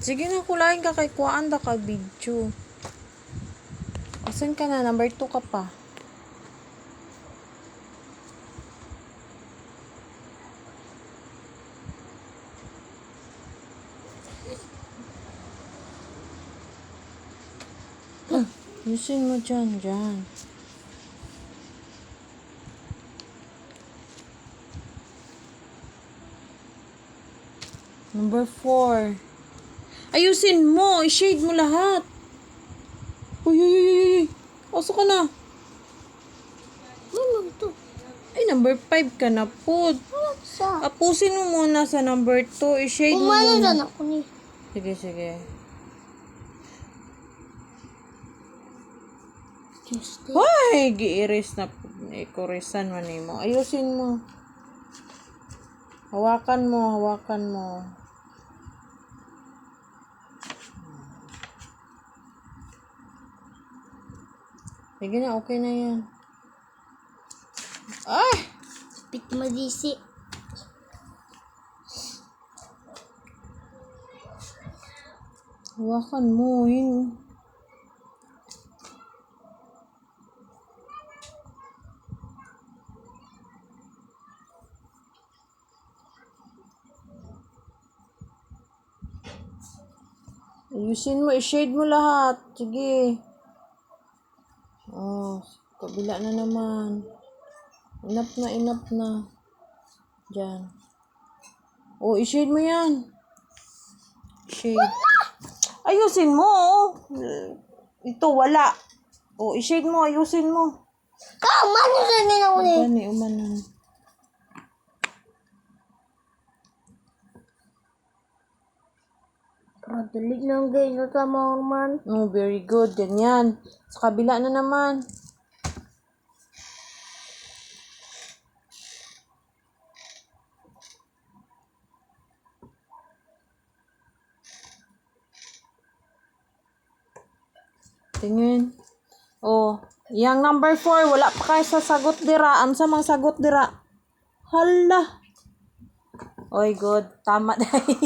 Sige na, kulain ka kay kuhaan da ka video. Asan ka na? Number 2 ka pa. Yusin mo dyan. Number 4. Ayusin mo. I-shade mo lahat. Uy. Oso ka na. Ano to? Ay, number 5 ka na po. Sa? Apusin mo muna sa number 2. I-shade mo Umano muna. dyan ako ni. Sige. Tuesday. Ay, gi-erase na. Ikurisan man mo. Ayusin mo. Hawakan mo. Sige na, okay na yan. Ay! Pit madisi. Hawakan mo. Yun. Ayusin mo. I-shade mo lahat. Sige. Oh, kabila na naman. Enough na. Diyan. Oh, i-shade mo yan. Shade. Ayusin mo. Ito, wala. Oh, i-shade mo. Ayusin mo. Umano dyan din ako ni. Umanan. Padalig lang guys. Tama man. Oh, very good. Ganyan. Sa kabila na naman. Tingin. Oh, yang number 4, wala pa kayo sa sagot dira. Ansa mang sagot dira? Hala. Oy, good. Tama dahil.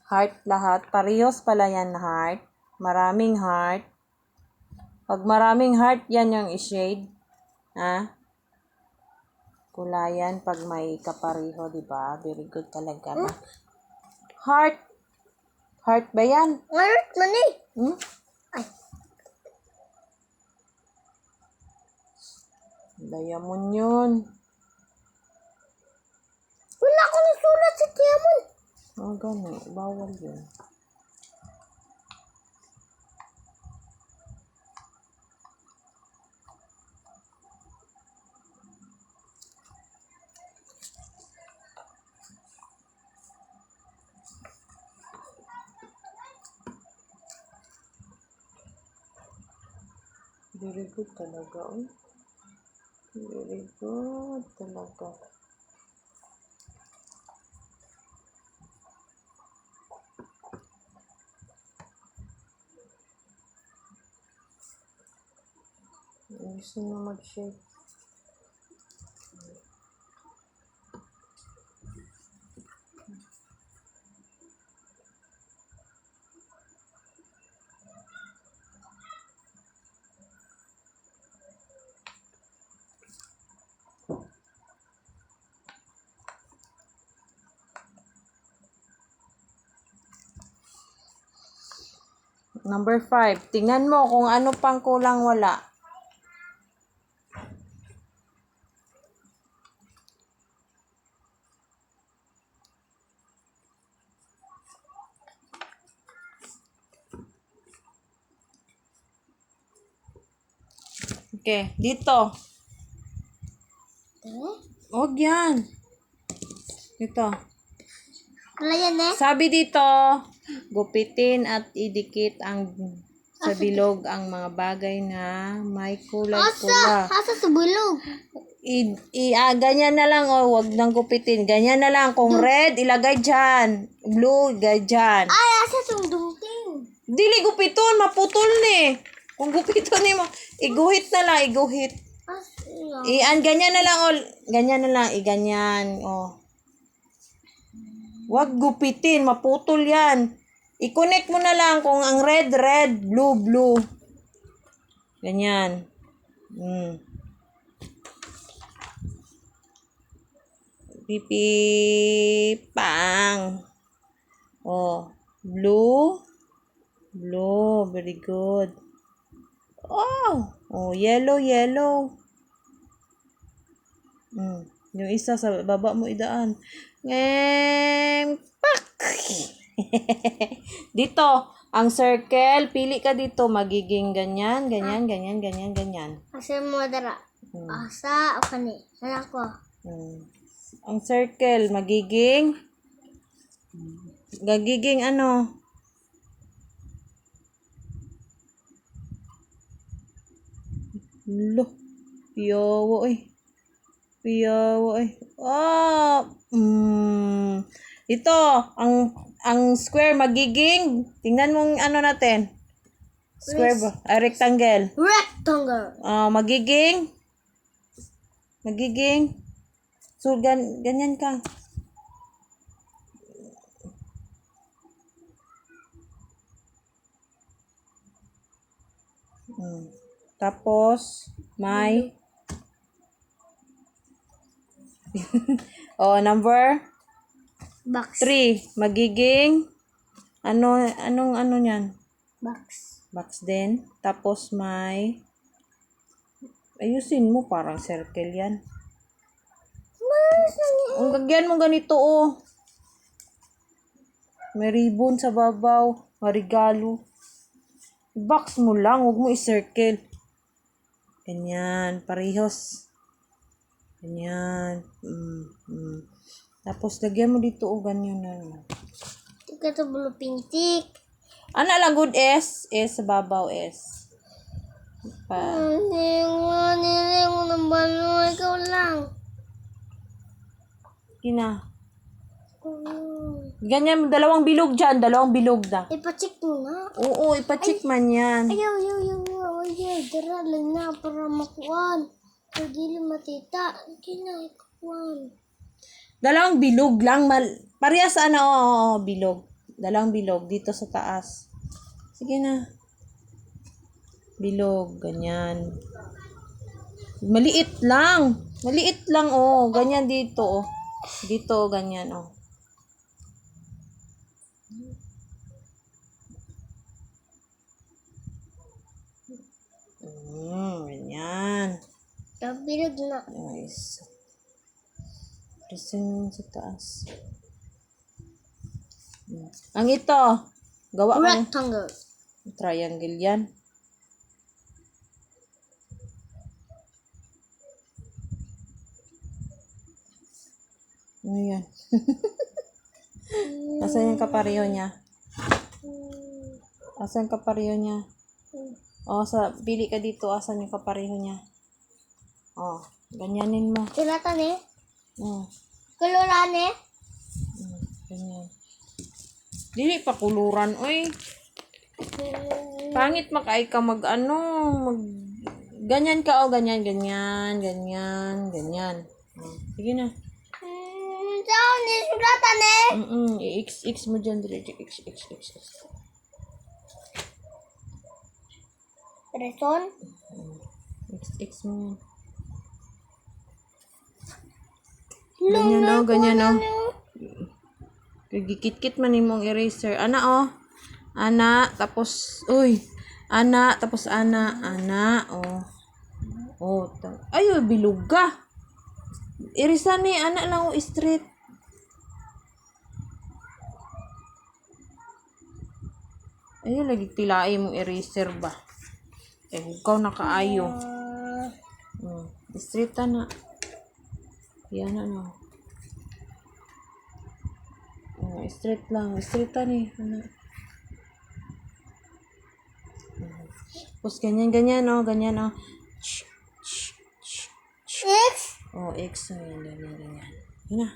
Heart lahat. Parehas pala yan, heart. Maraming heart. Pag maraming heart, yan yung i-shade. Ha? Kulayan pag may kapareho, di ba? Very good talaga. Heart. Heart ba yan? Ngayon man eh. Hmm? Ay. Diamond yun. Wala ko nasulat sa diamond. Oh, gani. Bawal yun. Very good talaga, oh. Very good talaga. Gusto na mag-shake. Number 5. Tingnan mo kung ano pang kulang wala. Okay, dito. Huwag yan. Dito. Wala yan eh. Sabi dito, gupitin at idikit ang sa bilog ang mga bagay na may kulay pula. Asa sa bulog. Ganyan na lang, oh, wag nang gupitin. Ganyan na lang. Kung red, ilagay dyan. Blue, ilagay dyan. Ay, asa itong dungting. Dili gupiton, maputol ni. Kung gupiton ni mo, iguhit na lang, iguhit. Ganyan na lang, ganyan na lang, ganyan, oh. Huwag gupitin, maputol yan. I-connect mo na lang kung ang red, red, blue, blue. Ganyan. Pipipang. Oh, blue, blue, very good. Oh, yellow, yellow. Yung isa sa baba mo idaan. Pak! Dito, ang circle, pili ka dito, magiging ganyan, ganyan, ganyan, ganyan, ganyan. Asa mo dara? Asa o kani? Anak ko. Ang circle, magiging ano? Lo, piyawa eh. Piyawa eh. Ito, ang square magiging, tingnan mong ano natin. Square ba? Rectangle. Rectangle. Magiging, so ganyan ka. Tapos, may number Box. 3, magiging anong niyan? Box. Box din. Tapos may ayusin mo, parang circle yan. Ang gagyan mo ganito, oh. May ribbon sa babaw, marigalo. Box mo lang, huwag mo i-circle. Ganyan, parehos. Ganyan. Tapos, lagyan mo dito, oh, ganyan na. Tika to bulu pintik. Ano lang, good S? S sa babaw, S. Nilingo ng balo. Ikaw lang. Ganyan, dalawang bilog dyan, dalawang bilog na. Ipacheck mo na. Oo, ipacheck man yan. Ayaw. Dara lang na para makuan. Pwede matita. Kinaikuan. Dalawang bilog lang. Parehas ano, bilog. Dalawang bilog dito sa taas. Sige na. Bilog, ganyan. Maliit lang. Maliit lang, oh. Ganyan dito, oh. Dito, ganyan, oh. Ganyan. Bilog na. Nice. Presen sa taas. Ang ito, gawa mo. Rectangle. Triangle yan. Ano yan? Asan yung kapareho niya? Asan kapareho niya? Pili ka dito. Asan yung kapareho niya? Ganyanin mo. Sulatan eh. Oh. Kuluran eh. Ganyan. Dili pa kuluran, oy. Pangit makay ka ganyan ka, ganyan. Sige na. Saan ni sulatan eh? I-X mo dyan, dili. X. Reson? X mo yan. Ganyan, oh. Gikit-kit man imong eraser. Ana, tapos, ana, oh. Ayo, bilog ka. Irisan ni, ana lang, straight. Ayo, lagi tilai mong eraser ba? Ikaw nakaayo. Straight na. Yan na. Straight lang. Straight ni. Tapos ganyan, oh. Ganyan, oh. X? X. Ganyan. Yan na.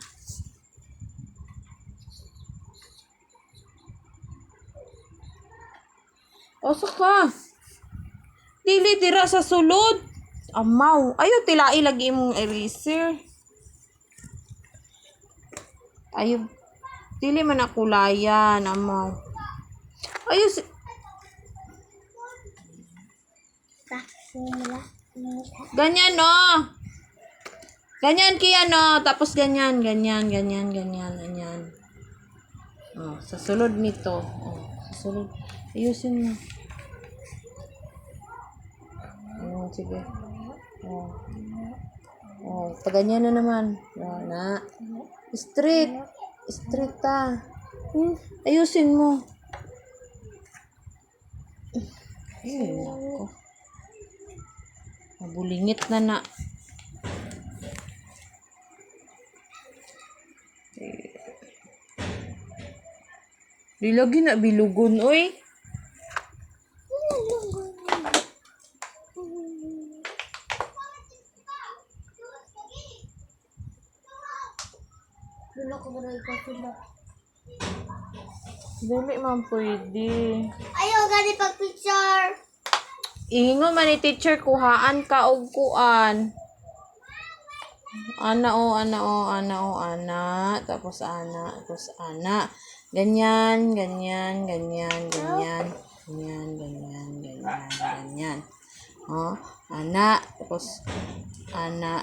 Saka. Dili, tira sa sulod. Amaw. Ayo, tilai lagi imong eraser. Ayo, dili man na kulayan, amaw. Ayo, ganyan, no? Ganyan kaya, no? Tapos ganyan. Oh, sa sulod nito. Oh, sa sulod. Ayusin mo. Oh, sige. Oh. Oh, paganyan na naman. Oh, na. Straight. Straight ta. Ayusin mo. Ay, nako. Mabulingit na. Di lagi na bilugon, oy. Wala ko ba ikaw sila? Dili man pwede. Ayaw, gani pag-picture. Ingo man ni teacher, kuhaan ka og kuan. Ana. Tapos ana. Ganyan. Oh, ana. Tapos ana.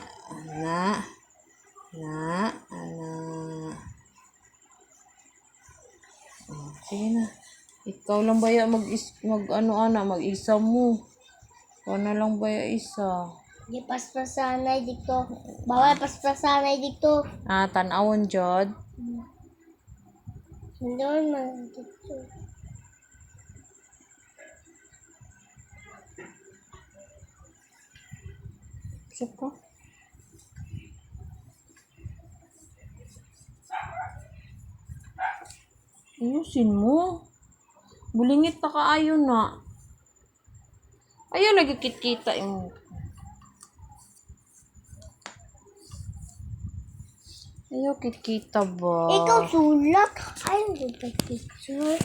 Oh, sige na. Ikaw lang ba mag-isa mo? Ikaw na lang ba isa? Di paspasanay dito. Bawal paspasanay dito. Ah, tanawon jud. Hindi man dito. Saka. Ayusin mo. Bulingit na kaayo na. Ayaw lagi kita yung... Ayaw kita ba? Ikaw sulat. Ayaw, pag-picture.